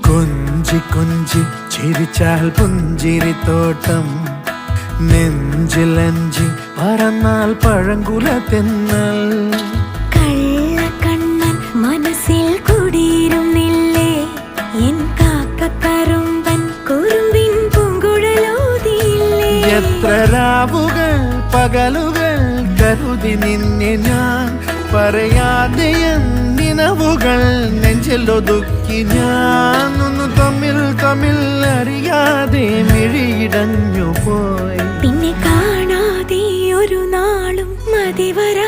കൊഞ്ചി കൊഞ്ചി ചിരിച്ചാൽ പുഞ്ചിരിത്തോട്ടം നെഞ്ചിലഞ്ചി പറന്നാൽ പഴങ്കുല തെന്നൽ കള്ളക്കണ്ണൻ മനസ്സിൽ കുടിയിരുന്നില്ലേ എൻ കാക്കക്കറുമ്പൻ കുറുമ്പിൻ പൂങ്കുഴലോതിയില്ലേ എത്ര രാവുകൾ പകലുകൾ കരുതി നിന്നെ ഞാൻ പറയാതെ നിനവുകൾ നെഞ്ചിലൊതുക്കി ഞാൻ ഒന്ന് തമ്മിൽ തമ്മിൽ അറിയാതെ മിഴിയിടഞ്ഞു പോയി പിന്നെ കാണാതെ ഒരു നാളും മതിവരാ